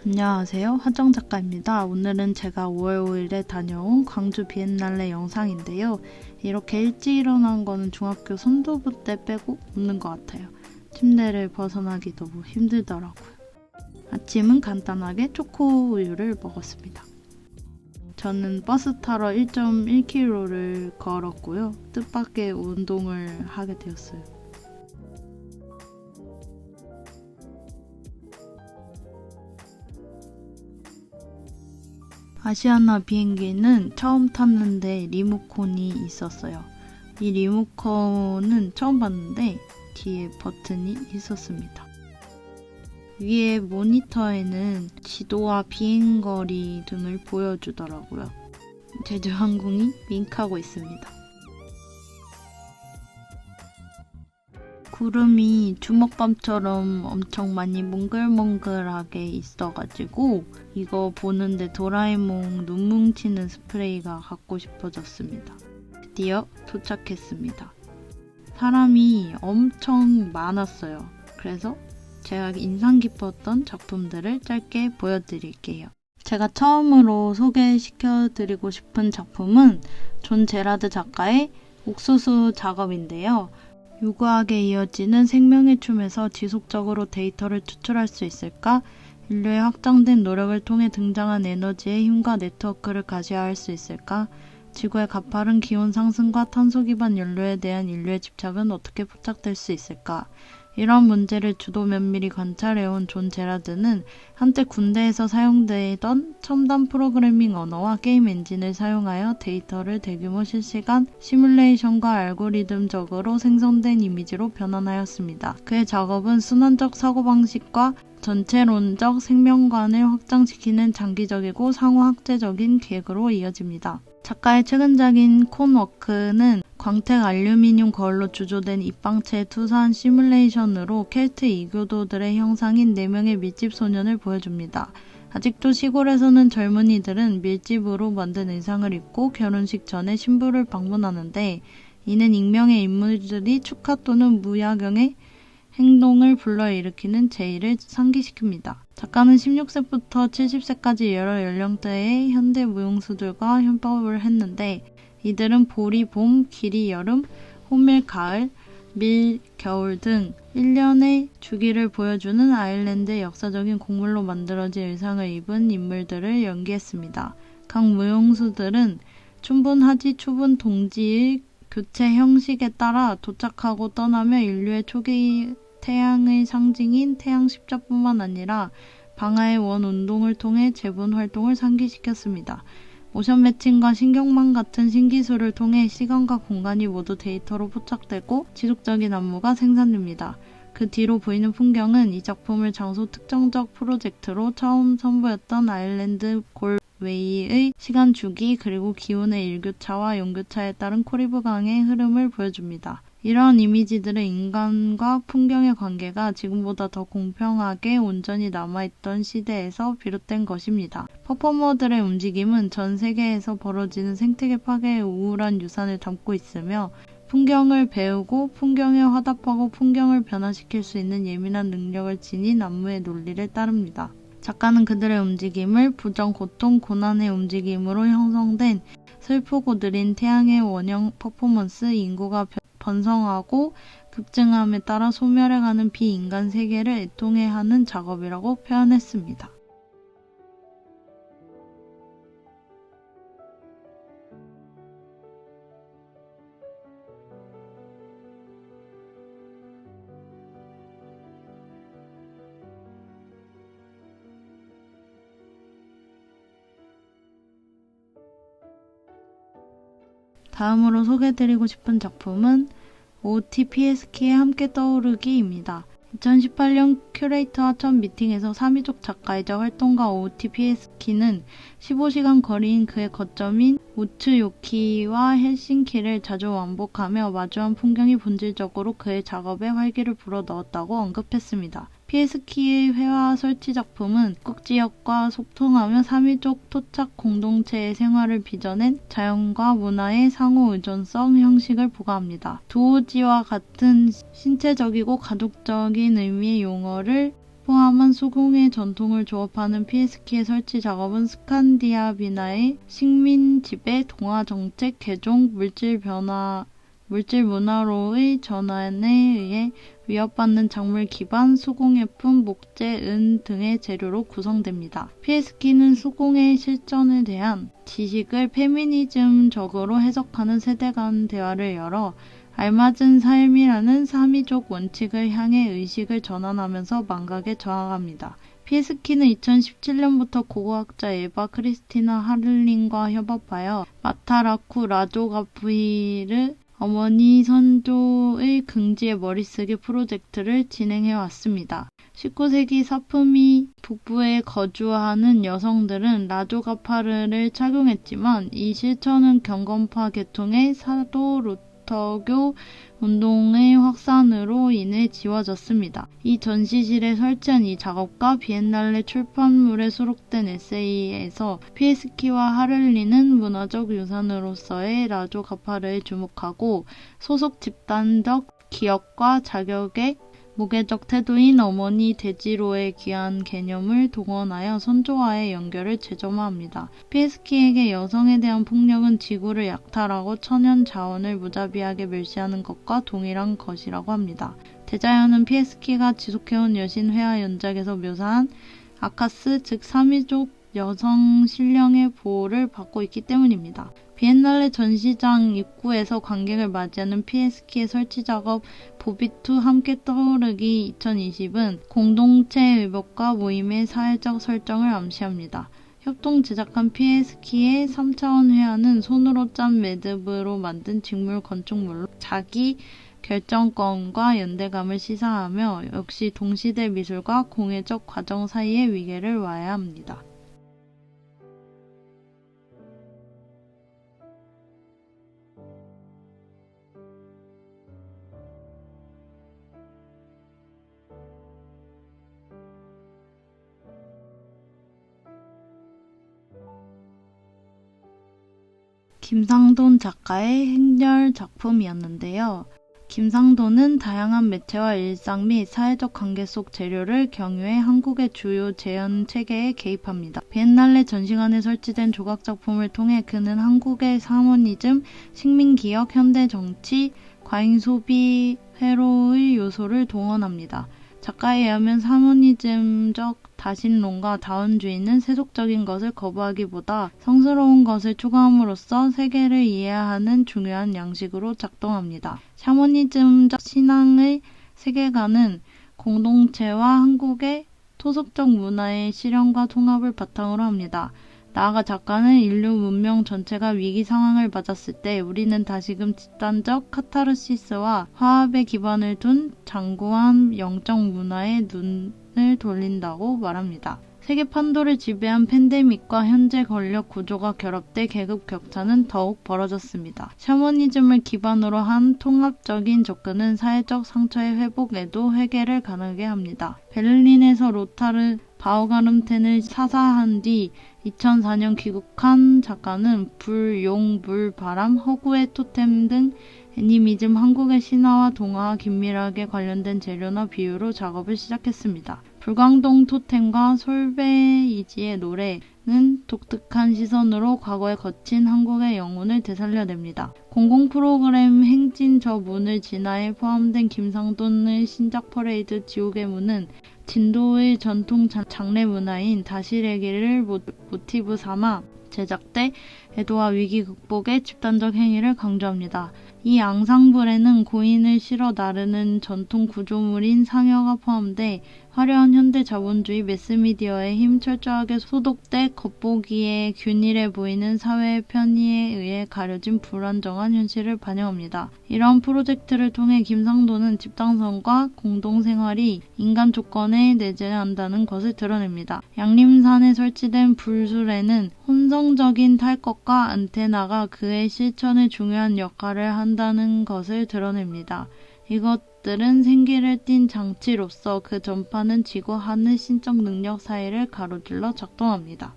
안녕하세요. 하정 작가입니다. 오늘은 제가 5월 5일에 다녀온 광주 비엔날레 영상인데요. 이렇게 일찍 일어난 거는 중학교 선도부 때 빼고 없는 것 같아요. 침대를 벗어나기 너무 힘들더라고요. 아침은 간단하게 초코 우유를 먹었습니다. 저는 버스 타러 1.1km를 걸었고요. 뜻밖의 운동을 하게 되었어요. 아시아나 비행기는 처음 탔는데 리모컨이 있었어요. 이 리모컨은 처음 봤는데 뒤에 버튼이 있었습니다. 위에 모니터에는 지도와 비행거리 등을 보여주더라고요. 제주항공이 윙크하고 있습니다. 구름이 주먹밥처럼 엄청 많이 몽글몽글하게 있어가지고 이거 보는데 도라에몽 눈 뭉치는 스프레이가 갖고 싶어졌습니다. 드디어 도착했습니다. 사람이 엄청 많았어요. 그래서 제가 인상 깊었던 작품들을 짧게 보여드릴게요. 제가 처음으로 소개시켜드리고 싶은 작품은 존 제라드 작가의 옥수수 작업인데요. 유구하게 이어지는 생명의 춤에서 지속적으로 데이터를 추출할 수 있을까? 인류의 확장된 노력을 통해 등장한 에너지의 힘과 네트워크를 가시화할 수 있을까? 지구의 가파른 기온 상승과 탄소 기반 연료에 대한 인류의 집착은 어떻게 포착될 수 있을까? 이런 문제를 주도 면밀히 관찰해온 존 제라드는 한때 군대에서 사용되던 첨단 프로그래밍 언어와 게임 엔진을 사용하여 데이터를 대규모 실시간 시뮬레이션과 알고리즘적으로 생성된 이미지로 변환하였습니다. 그의 작업은 순환적 사고방식과 전체론적 생명관을 확장시키는 장기적이고 상호학제적인 계획으로 이어집니다. 작가의 최근작인 콘워크는 광택 알루미늄 거울로 주조된 입방체의 투사한 시뮬레이션으로 켈트 이교도들의 형상인 4명의 밀집 소년을 보여줍니다. 아직도 시골에서는 젊은이들은 밀집으로 만든 의상을 입고 결혼식 전에 신부를 방문하는데 이는 익명의 인물들이 축하 또는 무야경의 행동을 불러일으키는 제의를 상기시킵니다. 작가는 16세부터 70세까지 여러 연령대의 현대 무용수들과 협업을 했는데 이들은 보리 봄, 길이 여름, 호밀 가을, 밀 겨울 등 1년의 주기를 보여주는 아일랜드의 역사적인 곡물로 만들어진 의상을 입은 인물들을 연기했습니다. 각 무용수들은 춘분하지 추분 동지의 교체 형식에 따라 도착하고 떠나며 인류의 초기 태양의 상징인 태양 십자뿐만 아니라 방아의 원 운동을 통해 재분 활동을 상기시켰습니다. 모션 매칭과 신경망 같은 신기술을 통해 시간과 공간이 모두 데이터로 포착되고 지속적인 안무가 생산됩니다. 그 뒤로 보이는 풍경은 이 작품을 장소 특정적 프로젝트로 처음 선보였던 아일랜드 골웨이의 시간 주기 그리고 기온의 일교차와 연교차에 따른 코리브 강의 흐름을 보여줍니다. 이러한 이미지들은 인간과 풍경의 관계가 지금보다 더 공평하게 온전히 남아있던 시대에서 비롯된 것입니다. 퍼포머들의 움직임은 전 세계에서 벌어지는 생태계 파괴의 우울한 유산을 담고 있으며 풍경을 배우고 풍경에 화답하고 풍경을 변화시킬 수 있는 예민한 능력을 지닌 안무의 논리를 따릅니다. 작가는 그들의 움직임을 부정, 고통, 고난의 움직임으로 형성된 슬프고 느린 태양의 원형 퍼포먼스, 인구가 번성하고 급증함에 따라 소멸해가는 비인간 세계를 애통해하는 작업이라고 표현했습니다. 다음으로 소개해드리고 싶은 작품은 OT PSK의 함께 떠오르기입니다. 2018년 큐레이터와 첫 미팅에서 3위족 작가이자 활동가 OT PSK는 15시간 거리인 그의 거점인 우츠요키와 헬싱키를 자주 왕복하며 마주한 풍경이 본질적으로 그의 작업에 활기를 불어넣었다고 언급했습니다. PSK의 회화 설치 작품은 북지역과 소통하며 3위족 토착 공동체의 생활을 빚어낸 자연과 문화의 상호 의존성 형식을 부과합니다. 도우지와 같은 신체적이고 가족적인 의미의 용어를 포함한 수공예 전통을 조합하는 PSK의 설치 작업은 스칸디나비아의 식민 지배, 동화 정책, 개종, 물질 문화로의 전환에 의해 위협받는 작물 기반, 수공예품, 목재, 은 등의 재료로 구성됩니다. PSK는 수공예 실전에 대한 지식을 페미니즘적으로 해석하는 세대 간 대화를 열어 알맞은 삶이라는 사미족 원칙을 향해 의식을 전환하면서 망각에 저항합니다. PSK는 2017년부터 고고학자 에바 크리스티나 하를린과 협업하여 마타라쿠 라조가프히르 어머니 선조의 긍지의 머리쓰기 프로젝트를 진행해왔습니다. 19세기 사프미 북부에 거주하는 여성들은 라조가파르를 착용했지만 이 실천은 경건파 계통의 사도 루터교 운동의 확산으로 인해 지워졌습니다. 이 전시실에 설치한 이 작업과 비엔날레 출판물에 수록된 에세이에서 피에스키와 하를리는 문화적 유산으로서의 라조가파르에 주목하고 소속 집단적 기억과 자격의 무게적 태도인 어머니 데지로에 귀한 개념을 동원하여 선조와의 연결을 재점화합니다. 피에스키에게 여성에 대한 폭력은 지구를 약탈하고 천연 자원을 무자비하게 멸시하는 것과 동일한 것이라고 합니다. 대자연은 피에스키가 지속해온 여신 회화 연작에서 묘사한 아카스 즉 사미족 여성 신령의 보호를 받고 있기 때문입니다. 비엔날레 전시장 입구에서 관객을 맞이하는 피에스키의 설치 작업 보비투 함께 떠오르기 2020은 공동체 의복과 모임의 사회적 설정을 암시합니다. 협동 제작한 피에스키의 3차원 회화는 손으로 짠 매듭으로 만든 직물 건축물로 자기 결정권과 연대감을 시사하며 역시 동시대 미술과 공예적 과정 사이의 위계를 와야합니다. 김상돈 작가의 행렬 작품이었는데요. 김상돈은 다양한 매체와 일상 및 사회적 관계 속 재료를 경유해 한국의 주요 재현 체계에 개입합니다. 비엔날레 전시관에 설치된 조각 작품을 통해 그는 한국의 사모니즘, 식민기억, 현대정치, 과잉소비, 회로의 요소를 동원합니다. 작가에 의하면 사모니즘적 다신론과 다원주의는 세속적인 것을 거부하기보다 성스러운 것을 추구함으로써 세계를 이해하는 중요한 양식으로 작동합니다. 샤머니즘적 신앙의 세계관은 공동체와 한국의 토속적 문화의 실현과 통합을 바탕으로 합니다. 나아가 작가는 인류 문명 전체가 위기 상황을 맞았을 때 우리는 다시금 집단적 카타르시스와 화합에 기반을 둔 장구한 영적 문화에 눈을 돌린다고 말합니다. 세계 판도를 지배한 팬데믹과 현재 권력 구조가 결합돼 계급 격차는 더욱 벌어졌습니다. 샤머니즘을 기반으로 한 통합적인 접근은 사회적 상처의 회복에도 회개를 가능하게 합니다. 베를린에서 로타르 바우가름텐을 사사한 뒤 2004년 귀국한 작가는 불, 용, 물, 바람, 허구의 토템 등 애니미즘, 한국의 신화와 동화와 긴밀하게 관련된 재료나 비유로 작업을 시작했습니다. 불광동 토템과 솔베이지의 노래는 독특한 시선으로 과거에 거친 한국의 영혼을 되살려냅니다. 공공 프로그램 행진 저 문을 진화에 포함된 김상돈의 신작 퍼레이드 지옥의 문은 진도의 전통 장례 문화인 다시레기를 모티브 삼아 제작돼 애도와 위기 극복의 집단적 행위를 강조합니다. 이 앙상블에는 고인을 실어 나르는 전통 구조물인 상여가 포함돼 화려한 현대 자본주의 매스미디어의 힘 철저하게 소독돼 겉보기에 균일해 보이는 사회의 편의에 의해 가려진 불안정한 현실을 반영합니다. 이러한 프로젝트를 통해 김상돈은 집단성과 공동생활이 인간 조건에 내재한다는 것을 드러냅니다. 양림산에 설치된 불술에는 혼성적인 탈 것과 안테나가 그의 실천에 중요한 역할을 한다는 것을 드러냅니다. 이것들은 생기를 띤 장치로서 그 전파는 지구 하늘 신적 능력 사이를 가로질러 작동합니다.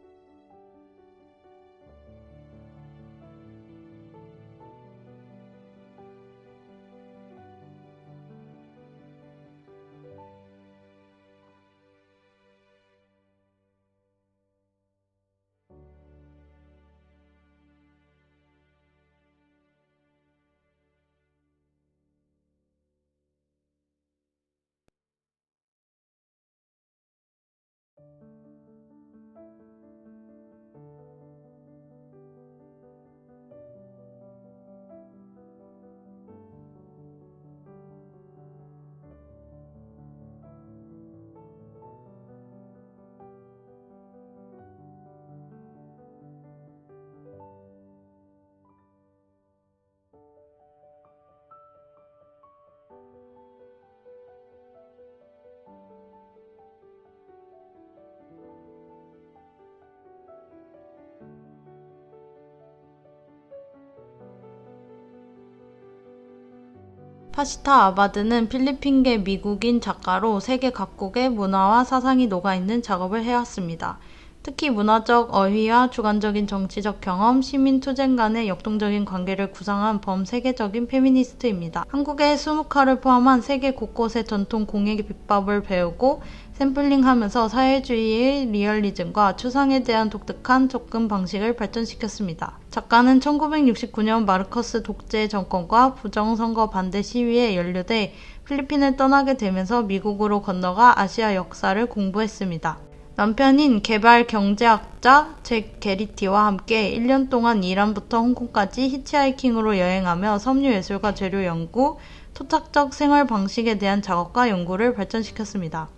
파시타 아바드는 필리핀계 미국인 작가로 세계 각국의 문화와 사상이 녹아있는 작업을 해왔습니다. 특히 문화적 어휘와 주관적인 정치적 경험, 시민-투쟁 간의 역동적인 관계를 구상한 범세계적인 페미니스트입니다. 한국의 수묵화를 포함한 세계 곳곳의 전통 공예 비법을 배우고 샘플링하면서 사회주의의 리얼리즘과 추상에 대한 독특한 접근 방식을 발전시켰습니다. 작가는 1969년 마르커스 독재 정권과 부정선거 반대 시위에 연루돼 필리핀을 떠나게 되면서 미국으로 건너가 아시아 역사를 공부했습니다. 남편인 개발 경제학자 잭 게리티와 함께 1년 동안 이란부터 홍콩까지 히치하이킹으로 여행하며 섬유예술과 재료 연구, 토착적 생활 방식에 대한 작업과 연구를 발전시켰습니다.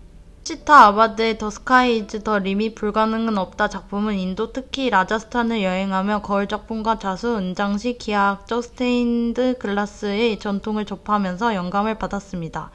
파시타 아바드의 더 스카이 이즈 더 리밋 불가능은 없다 작품은 인도 특히 라자스탄을 여행하며 거울 작품과 자수, 은장식, 기하학적 스테인드 글라스의 전통을 접하면서 영감을 받았습니다.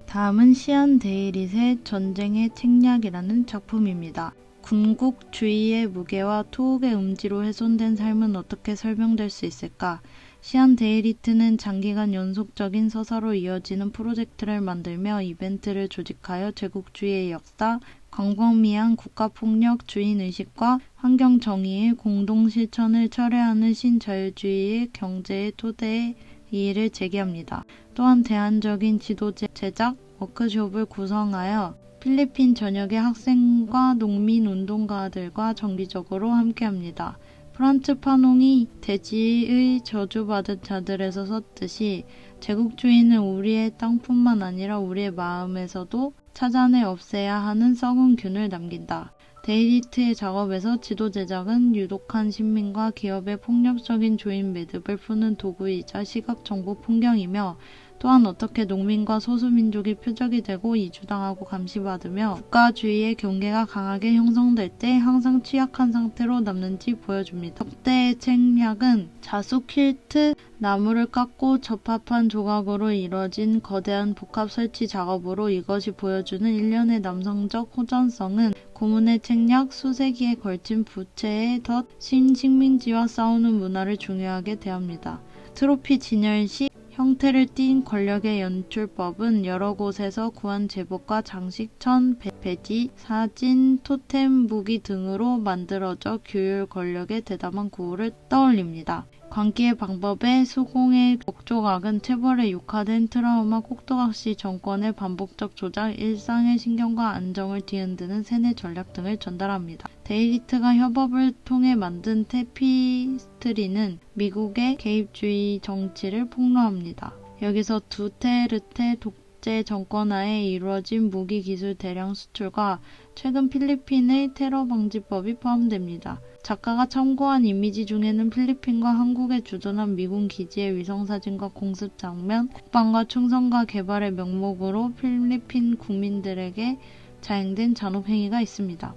다음은 시안 데이릿의 전쟁의 책략이라는 작품입니다. 군국주의의 무게와 투옥의 음지로 훼손된 삶은 어떻게 설명될 수 있을까? 시안 데이리트는 장기간 연속적인 서사로 이어지는 프로젝트를 만들며 이벤트를 조직하여 제국주의의 역사, 광범위한 국가폭력, 주인의식과 환경정의의 공동실천을 철회하는 신자유주의의 경제의 토대에 이의를 제기합니다. 또한 대안적인 지도제 제작 워크숍을 구성하여 필리핀 전역의 학생과 농민 운동가들과 정기적으로 함께합니다. 프란츠 파농이 대지의 저주받은 자들에서 썼듯이 제국주의는 우리의 땅뿐만 아니라 우리의 마음에서도 찾아내 없애야 하는 썩은 균을 남긴다. 데이리트의 작업에서 지도 제작은 유독한 신민과 기업의 폭력적인 조인 매듭을 푸는 도구이자 시각 정보 풍경이며 또한 어떻게 농민과 소수민족이 표적이 되고 이주당하고 감시받으며 국가주의의 경계가 강하게 형성될 때 항상 취약한 상태로 남는지 보여줍니다. 적대의 책략은 자수 퀼트, 나무를 깎고 접합한 조각으로 이뤄진 거대한 복합 설치 작업으로 이것이 보여주는 일련의 남성적 호전성은 고문의 책략, 수세기에 걸친 부채의 덫, 신식민지와 싸우는 문화를 중요하게 대합니다. 트로피 진열식 형태를 띈 권력의 연출법은 여러 곳에서 구한 제복과 장식, 천, 배지, 사진, 토템, 무기 등으로 만들어져 규율 권력의 대담한 구호를 떠올립니다. 광기의 방법에 수공의 목조각은 체벌에 육화된 트라우마, 꼭두각시 정권의 반복적 조작, 일상의 신경과 안정을 뒤흔드는 세뇌 전략 등을 전달합니다. 데이리트가 협업을 통해 만든 테피스트리는 미국의 개입주의 정치를 폭로합니다. 여기서 두테르테 독재 정권하에 이루어진 무기 기술 대량 수출과 최근 필리핀의 테러 방지법이 포함됩니다. 작가가 참고한 이미지 중에는 필리핀과 한국에 주둔한 미군 기지의 위성사진과 공습 장면, 국방과 충성과 개발의 명목으로 필리핀 국민들에게 자행된 잔혹행위가 있습니다.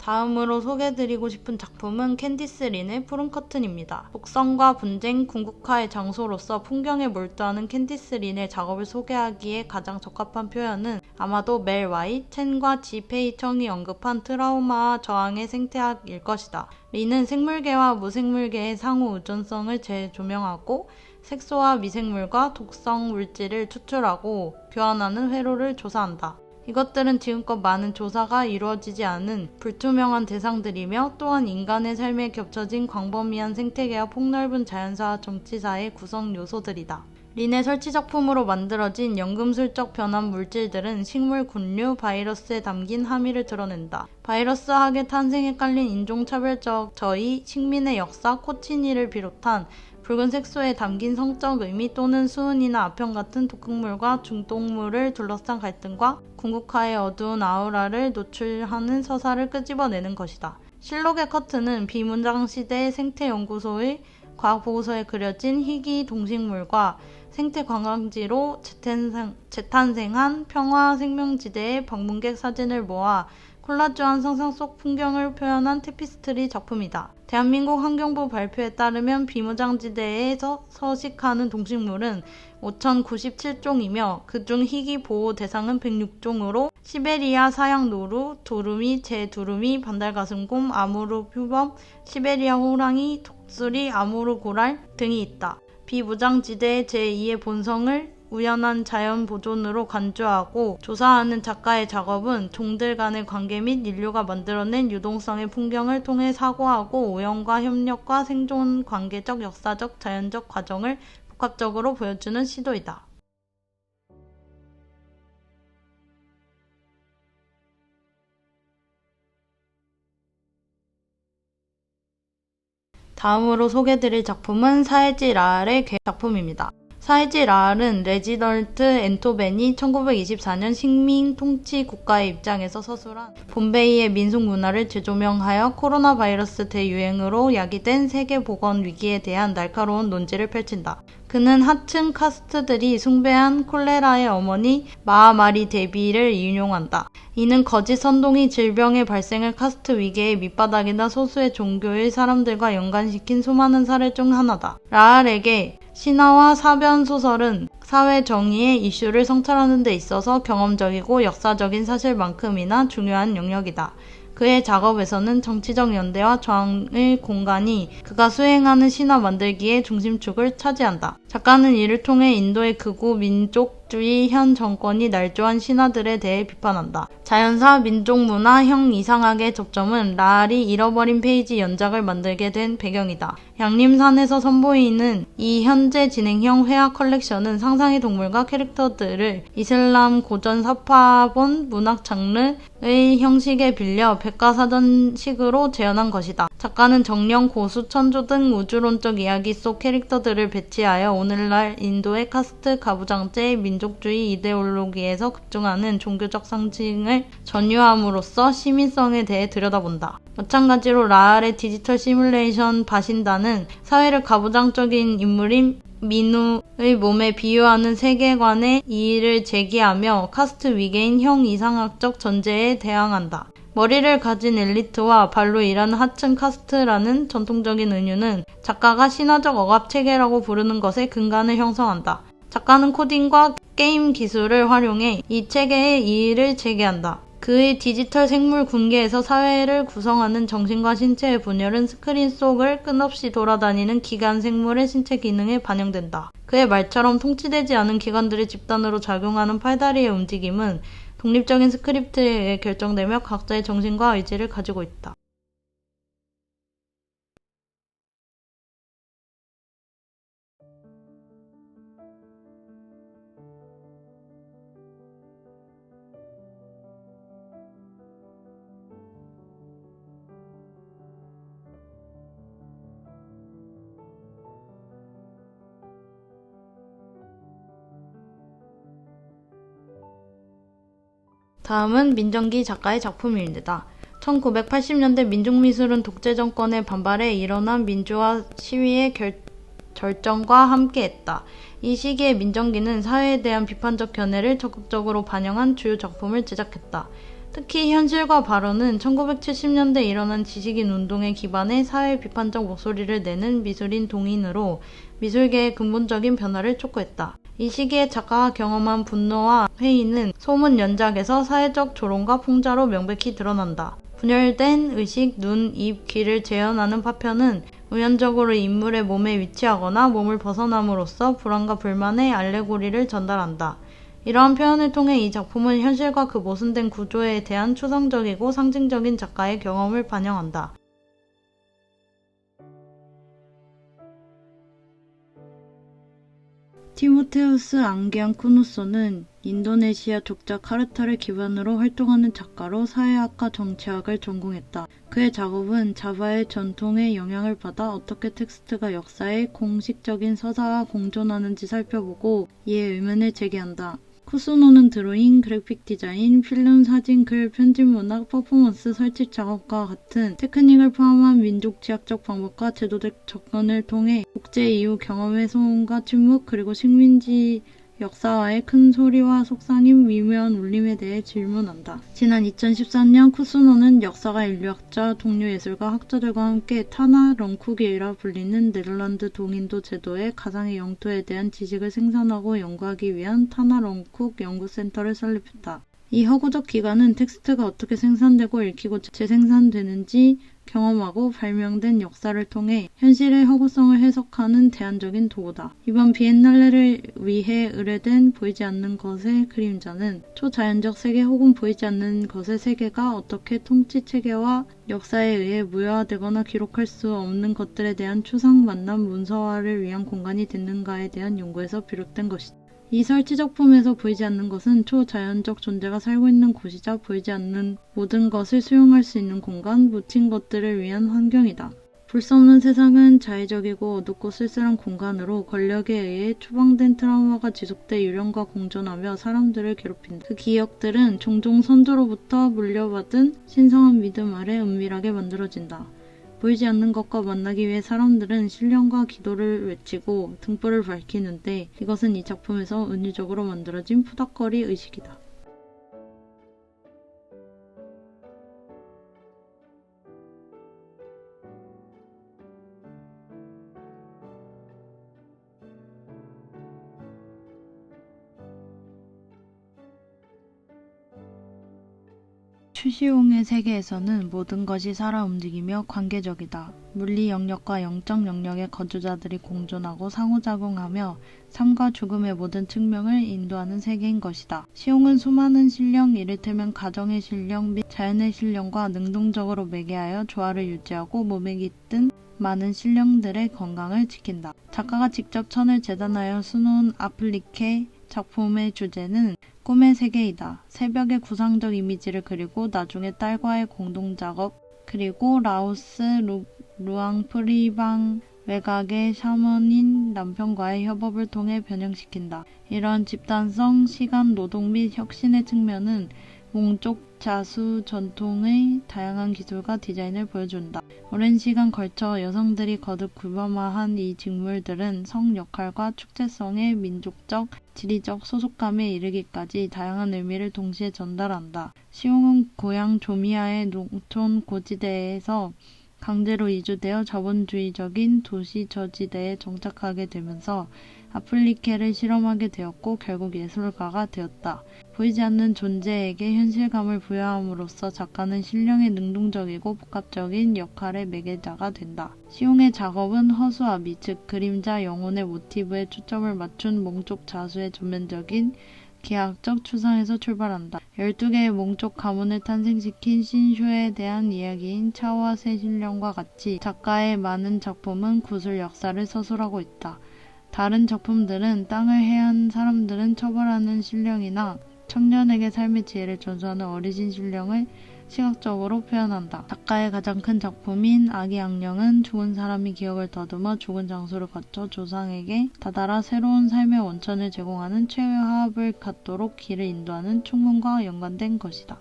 다음으로 소개해드리고 싶은 작품은 캔디스 린의 푸른 커튼입니다. 독성과 분쟁, 궁극화의 장소로서 풍경에 몰두하는 캔디스 린의 작업을 소개하기에 가장 적합한 표현은 아마도 멜 와잇, 첸과 지 페이 청이 언급한 트라우마와 저항의 생태학일 것이다. 린은 생물계와 무생물계의 상호 의존성을 재조명하고 색소와 미생물과 독성 물질을 추출하고 교환하는 회로를 조사한다. 이것들은 지금껏 많은 조사가 이루어지지 않은 불투명한 대상들이며 또한 인간의 삶에 겹쳐진 광범위한 생태계와 폭넓은 자연사와 정치사의 구성 요소들이다. 린의 설치작품으로 만들어진 연금술적 변환 물질들은 식물 군류, 바이러스에 담긴 함의를 드러낸다. 바이러스학의 탄생에 깔린 인종차별적 저의, 식민의 역사, 코치니를 비롯한 붉은 색소에 담긴 성적 의미 또는 수은이나 아편 같은 독극물과 중독물을 둘러싼 갈등과 궁극화의 어두운 아우라를 노출하는 서사를 끄집어내는 것이다. 실록의 커트는 비문장 시대 생태연구소의 과학보고서에 그려진 희귀 동식물과 생태관광지로 재탄생한 평화생명지대의 방문객 사진을 모아 콜라주한 상상 속 풍경을 표현한 테피스트리 작품이다. 대한민국 환경부 발표에 따르면 비무장지대에서 서식하는 동식물은 5,097종이며 그중 희귀 보호 대상은 106종으로 시베리아 사양노루, 두루미, 제두루미, 반달가슴곰, 아무르 표범, 시베리아 호랑이, 독수리, 아무르 고랄 등이 있다. 비무장지대의 제2의 본성을 우연한 자연 보존으로 간주하고 조사하는 작가의 작업은 종들 간의 관계 및 인류가 만들어낸 유동성의 풍경을 통해 사고하고 우연과 협력과 생존 관계적, 역사적, 자연적 과정을 복합적으로 보여주는 시도이다. 다음으로 소개해드릴 작품은 사헤지 라알의 작품입니다. 사헤지 라알은 레지널트 앤토벤이 1924년 식민 통치 국가의 입장에서 서술한 봄베이의 민속 문화를 재조명하여 코로나 바이러스 대유행으로 야기된 세계 보건 위기에 대한 날카로운 논지를 펼친다. 그는 하층 카스트들이 숭배한 콜레라의 어머니 마하마리 데비를 인용한다. 이는 거짓 선동이 질병의 발생을 카스트 위계의 밑바닥이나 소수의 종교의 사람들과 연관시킨 수많은 사례 중 하나다. 라알에게 신화와 사변 소설은 사회 정의의 이슈를 성찰하는 데 있어서 경험적이고 역사적인 사실만큼이나 중요한 영역이다. 그의 작업에서는 정치적 연대와 저항의 공간이 그가 수행하는 신화 만들기의 중심축을 차지한다. 작가는 이를 통해 인도의 극우 민족주의 현 정권이 날조한 신화들에 대해 비판한다. 자연사, 민족문화, 형 이상학의 접점은 라알이 잃어버린 페이지 연작을 만들게 된 배경이다. 양림산에서 선보이는 이 현재 진행형 회화 컬렉션은 상상의 동물과 캐릭터들을 이슬람 고전 사파본 문학 장르의 형식에 빌려 백과사전식으로 재현한 것이다. 작가는 정령, 고수, 천조 등 우주론적 이야기 속 캐릭터들을 배치하여 오늘날 인도의 카스트 가부장제 민족주의 이데올로기에서 급증하는 종교적 상징을 전유함으로써 시민성에 대해 들여다본다. 마찬가지로 라알의 디지털 시뮬레이션 바신다는 사회를 가부장적인 인물인 민우의 몸에 비유하는 세계관의 이의를 제기하며 카스트 위계인 형 이상학적 전제에 대항한다. 머리를 가진 엘리트와 발로 일하는 하층 카스트라는 전통적인 은유는 작가가 신화적 억압체계라고 부르는 것의 근간을 형성한다. 작가는 코딩과 게임 기술을 활용해 이 체계의 이의를 제기한다. 그의 디지털 생물 군계에서 사회를 구성하는 정신과 신체의 분열은 스크린 속을 끝없이 돌아다니는 기관 생물의 신체 기능에 반영된다. 그의 말처럼 통치되지 않은 기관들이 집단으로 작용하는 팔다리의 움직임은 독립적인 스크립트에 의해 결정되며 각자의 정신과 의지를 가지고 있다. 다음은 민정기 작가의 작품입니다. 1980년대 민족미술은 독재정권의 반발에 일어난 민주화 시위의 절정과 함께했다. 이 시기에 민정기는 사회에 대한 비판적 견해를 적극적으로 반영한 주요 작품을 제작했다. 특히 현실과 발언은 1970년대 일어난 지식인 운동에 기반해 사회 비판적 목소리를 내는 미술인 동인으로 미술계의 근본적인 변화를 촉구했다. 이 시기에 작가가 경험한 분노와 회의는 소문 연작에서 사회적 조롱과 풍자로 명백히 드러난다. 분열된 의식, 눈, 입, 귀를 재현하는 파편은 우연적으로 인물의 몸에 위치하거나 몸을 벗어남으로써 불안과 불만의 알레고리를 전달한다. 이러한 표현을 통해 이 작품은 현실과 그 모순된 구조에 대한 추상적이고 상징적인 작가의 경험을 반영한다. 티모테우스 앙기안쿠누소는 인도네시아 족자 카르타를 기반으로 활동하는 작가로 사회학과 정치학을 전공했다. 그의 작업은 자바의 전통의 영향을 받아 어떻게 텍스트가 역사의 공식적인 서사와 공존하는지 살펴보고 이에 의문을 제기한다. 쿠스노는 드로잉, 그래픽 디자인, 필름, 사진, 글, 편집 문학, 퍼포먼스, 설치 작업과 같은 테크닉을 포함한 민족 지향적 방법과 제도적 접근을 통해 국제 이후 경험의 소음과 침묵, 그리고 식민지 역사와의 큰 소리와 속삭임, 미묘한 울림에 대해 질문한다. 지난 2013년 쿠스노는 역사가 인류학자, 동료 예술가, 학자들과 함께 타나 렁쿡이라 불리는 네덜란드 동인도 제도의 가상의 영토에 대한 지식을 생산하고 연구하기 위한 타나 렁쿡 연구센터를 설립했다. 이 허구적 기관은 텍스트가 어떻게 생산되고 읽히고 재생산되는지 경험하고 발명된 역사를 통해 현실의 허구성을 해석하는 대안적인 도구다. 이번 비엔날레를 위해 의뢰된 보이지 않는 것의 그림자는 초자연적 세계 혹은 보이지 않는 것의 세계가 어떻게 통치체계와 역사에 의해 무효화되거나 기록할 수 없는 것들에 대한 추상 만남 문서화를 위한 공간이 됐는가에 대한 연구에서 비롯된 것이다. 이 설치작품에서 보이지 않는 것은 초자연적 존재가 살고 있는 곳이자 보이지 않는 모든 것을 수용할 수 있는 공간, 묻힌 것들을 위한 환경이다. 볼 수 없는 세상은 자의적이고 어둡고 쓸쓸한 공간으로 권력에 의해 추방된 트라우마가 지속돼 유령과 공존하며 사람들을 괴롭힌다. 그 기억들은 종종 선조로부터 물려받은 신성한 믿음 아래 은밀하게 만들어진다. 보이지 않는 것과 만나기 위해 사람들은 신령과 기도를 외치고 등불을 밝히는데 이것은 이 작품에서 은유적으로 만들어진 푸닥거리 의식이다. 추시용의 세계에서는 모든 것이 살아 움직이며 관계적이다. 물리 영역과 영적 영역의 거주자들이 공존하고 상호작용하며 삶과 죽음의 모든 측면을 인도하는 세계인 것이다. 시용은 수많은 신령, 이를테면 가정의 신령 및 자연의 신령과 능동적으로 매개하여 조화를 유지하고 몸에 깃든 많은 신령들의 건강을 지킨다. 작가가 직접 천을 재단하여 수놓은 아플리케 작품의 주제는 꿈의 세계이다. 새벽의 구상적 이미지를 그리고 나중에 딸과의 공동작업, 그리고 라오스, 루앙프리방 외곽의 샤먼인 남편과의 협업을 통해 변형시킨다. 이런 집단성, 시간, 노동 및 혁신의 측면은 몽족 자수 전통의 다양한 기술과 디자인을 보여준다. 오랜 시간 걸쳐 여성들이 거듭 구범화한 이 직물들은 성 역할과 축제성의 민족적, 지리적 소속감에 이르기까지 다양한 의미를 동시에 전달한다. 시용은 고향 조미아의 농촌 고지대에서 강제로 이주되어 자본주의적인 도시 저지대에 정착하게 되면서 아플리케를 실험하게 되었고 결국 예술가가 되었다. 보이지 않는 존재에게 현실감을 부여함으로써 작가는 신령의 능동적이고 복합적인 역할의 매개자가 된다. 시용의 작업은 허수아비, 즉 그림자 영혼의 모티브에 초점을 맞춘 몽족 자수의 전면적인 기하학적 추상에서 출발한다. 12개의 몽족 가문을 탄생시킨 신쇼에 대한 이야기인 차와 새 신령과 같이 작가의 많은 작품은 구술 역사를 서술하고 있다. 다른 작품들은 땅을 해한 사람들은 처벌하는 신령이나 청년에게 삶의 지혜를 전수하는 어리신 신령을 시각적으로 표현한다. 작가의 가장 큰 작품인 아기 악령은 죽은 사람이 기억을 더듬어 죽은 장소를 거쳐 조상에게 다다라 새로운 삶의 원천을 제공하는 최후의 화합을 갖도록 길을 인도하는 충문과 연관된 것이다.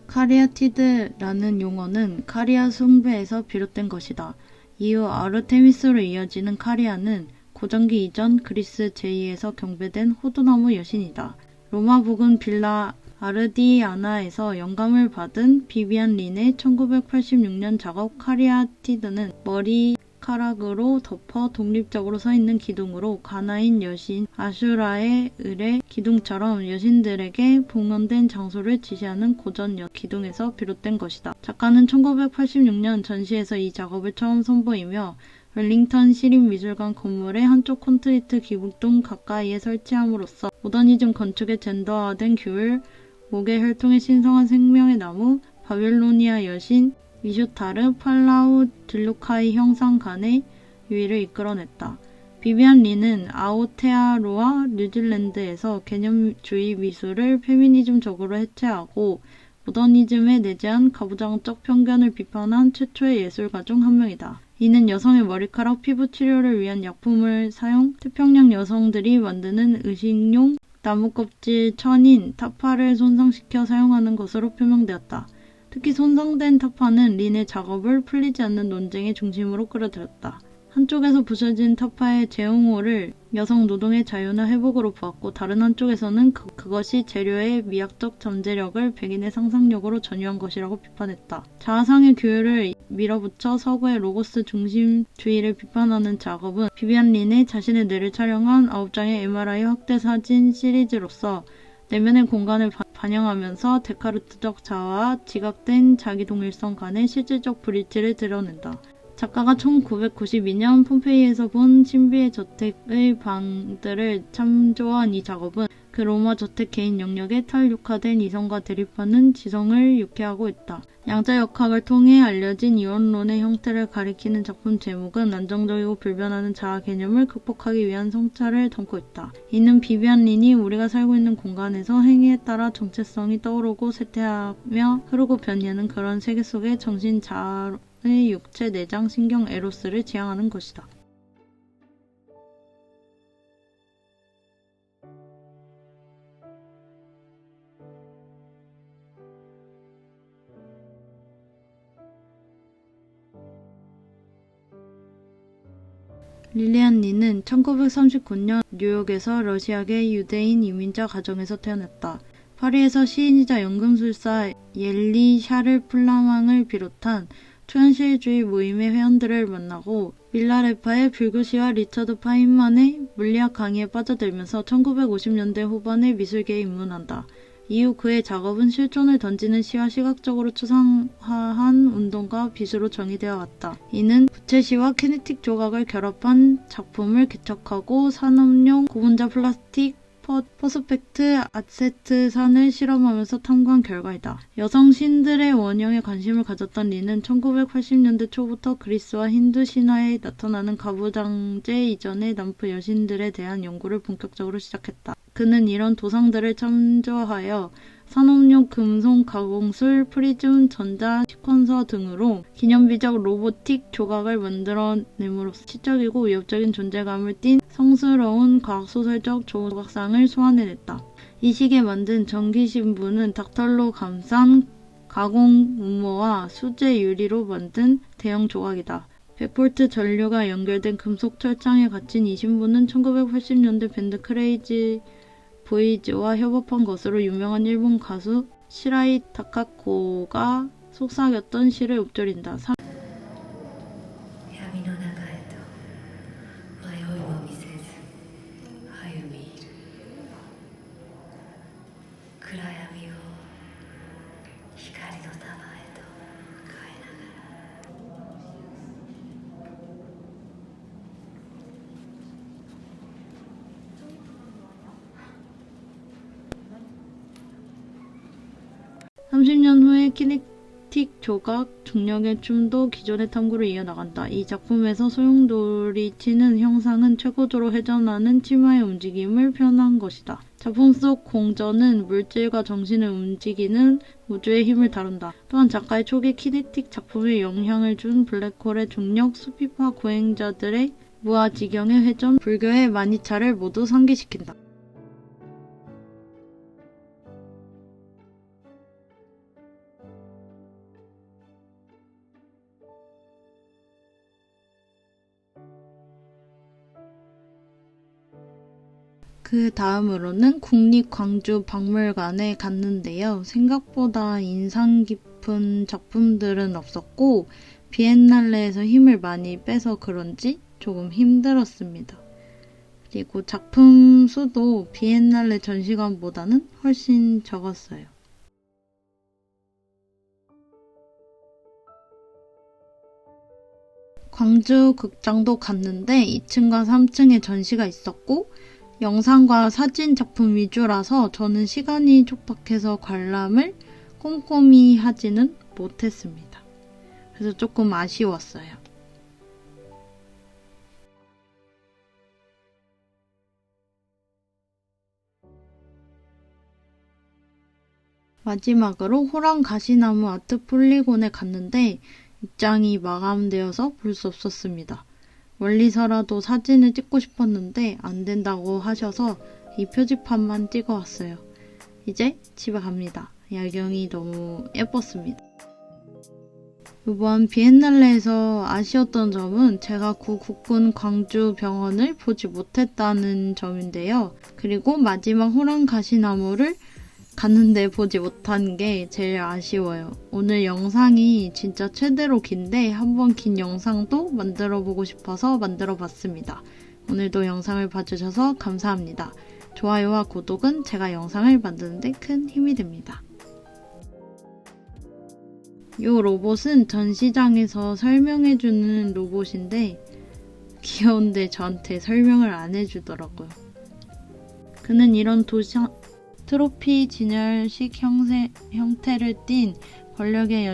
카리아티드라는 용어는 카리아 숭배에서 비롯된 것이다. 이후 아르테미스로 이어지는 카리아는 고전기 이전 그리스 제2에서 경배된 호두나무 여신이다. 로마 부근 빌라 아르디아나에서 영감을 받은 비비안 린의 1986년 작업 카리아티드는 머리카락으로 덮어 독립적으로 서 있는 기둥으로 가나인 여신 아슈라의 을의 기둥처럼 여신들에게 봉헌된 장소를 지시하는 고전 기둥에서 비롯된 것이다. 작가는 1986년 전시에서 이 작업을 처음 선보이며 웰링턴 시립미술관 건물의 한쪽 콘크리트 기둥 가까이에 설치함으로써 모더니즘 건축의 젠더화된 규율, 목의 혈통의 신성한 생명의 나무, 바빌로니아 여신, 이슈타르, 팔라우 딜루카이 형상 간의 유의를 이끌어냈다. 비비안 리는 아오테아로아 뉴질랜드에서 개념주의 미술을 페미니즘적으로 해체하고 모더니즘에 내재한 가부장적 편견을 비판한 최초의 예술가 중 한 명이다. 이는 여성의 머리카락 피부 치료를 위한 약품을 사용, 태평양 여성들이 만드는 의식용 나무껍질 천인 타파를 손상시켜 사용하는 것으로 표명되었다. 특히 손상된 타파는 린의 작업을 풀리지 않는 논쟁의 중심으로 끌어들였다. 한쪽에서 부서진 타파의 재응호를 여성 노동의 자유나 회복으로 보았고 다른 한쪽에서는 그것이 재료의 미학적 잠재력을 백인의 상상력으로 전유한 것이라고 비판했다. 자아상의 규율을 밀어붙여 서구의 로고스 중심주의를 비판하는 작업은 비비안 린의 자신의 뇌를 촬영한 9장의 MRI 확대 사진 시리즈로서 내면의 공간을 반영하면서 데카르트적 자아와 지각된 자기동일성 간의 실질적 불일치를 드러낸다. 작가가 1992년 폼페이에서 본 신비의 저택의 방들을 참조한 이 작업은 그 로마 저택 개인 영역에 탈육화된 이성과 대립하는 지성을 유쾌하고 있다. 양자역학을 통해 알려진 이원론의 형태를 가리키는 작품 제목은 안정적이고 불변하는 자아 개념을 극복하기 위한 성찰을 담고 있다. 이는 비비안 린이 우리가 살고 있는 공간에서 행위에 따라 정체성이 떠오르고 쇠퇴하며 흐르고 변이하는 그런 세계 속의 정신 자아의 육체, 내장, 신경, 에로스를 지향하는 것이다. 릴리안 린은 1939년 뉴욕에서 러시아계 유대인 이민자 가정에서 태어났다. 파리에서 시인이자 연금술사 옐리 샤를 플라망을 비롯한 초현실주의 모임의 회원들을 만나고 밀라레파의 불교시와 리처드 파인만의 물리학 강의에 빠져들면서 1950년대 후반에 미술계에 입문한다. 이후 그의 작업은 실존을 던지는 시와 시각적으로 추상화한 운동과 빛으로 정의되어 왔다. 이는 부채시와 키네틱 조각을 결합한 작품을 개척하고 산업용 고분자 플라스틱 퍼스펙트 아세트산을 실험하면서 탐구한 결과이다. 여성 신들의 원형에 관심을 가졌던 린은 1980년대 초부터 그리스와 힌두 신화에 나타나는 가부장제 이전의 남부 여신들에 대한 연구를 본격적으로 시작했다. 그는 이런 도상들을 참조하여 산업용 금속 가공술, 프리즘, 전자, 시퀀서 등으로 기념비적 로보틱 조각을 만들어냄으로써 시적이고 위협적인 존재감을 띤 성스러운 과학소설적 조각상을 소환해냈다. 이 시기에 만든 전기신부는 닥털로 감싼 가공 무모와 수제 유리로 만든 대형 조각이다. 100V 전류가 연결된 금속 철창에 갇힌 이 신부는 1980년대 밴드 크레이지 보이즈와 협업한 것으로 유명한 일본 가수 시라이 타카코가 속삭였던 시를 읊조린다. 闇の中へと迷いも見せず歩み入る暗闇を光の玉へと変えながら(30년) 후에 키네틱 조각, 중력의 춤도 기존의 탐구를 이어나간다. 이 작품에서 소용돌이 치는 형상은 최고조로 회전하는 치마의 움직임을 표현한 것이다. 작품 속 공전은 물질과 정신을 움직이는 우주의 힘을 다룬다. 또한 작가의 초기 키네틱 작품에 영향을 준 블랙홀의 중력, 수피파 고행자들의 무아지경의 회전, 불교의 마니차를 모두 상기시킨다. 그 다음으로는 국립광주박물관에 갔는데요. 생각보다 인상 깊은 작품들은 없었고 비엔날레에서 힘을 많이 빼서 그런지 조금 힘들었습니다. 그리고 작품 수도 비엔날레 전시관보다는 훨씬 적었어요. 광주 극장도 갔는데 2층과 3층에 전시가 있었고 영상과 사진 작품 위주라서 저는 시간이 촉박해서 관람을 꼼꼼히 하지는 못했습니다. 그래서 조금 아쉬웠어요. 마지막으로 호랑 가시나무 아트 폴리곤에 갔는데 입장이 마감되어서 볼 수 없었습니다. 멀리서라도 사진을 찍고 싶었는데 안 된다고 하셔서 이 표지판만 찍어왔어요. 이제 집에 갑니다. 야경이 너무 예뻤습니다. 이번 비엔날레에서 아쉬웠던 점은 제가 구 국군 광주병원을 보지 못했다는 점인데요. 그리고 마지막 호랑 가시나무를 갔는데 보지 못한 게 제일 아쉬워요. 오늘 영상이 진짜 최대로 긴데 한번 긴 영상도 만들어 보고 싶어서 만들어 봤습니다. 오늘도 영상을 봐주셔서 감사합니다. 좋아요와 구독은 제가 영상을 만드는데 큰 힘이 됩니다. 이 로봇은 전시장에서 설명해주는 로봇인데 귀여운데 저한테 설명을 안 해주더라고요. 그는 이런 트로피 진열식 형태를 띤 권력의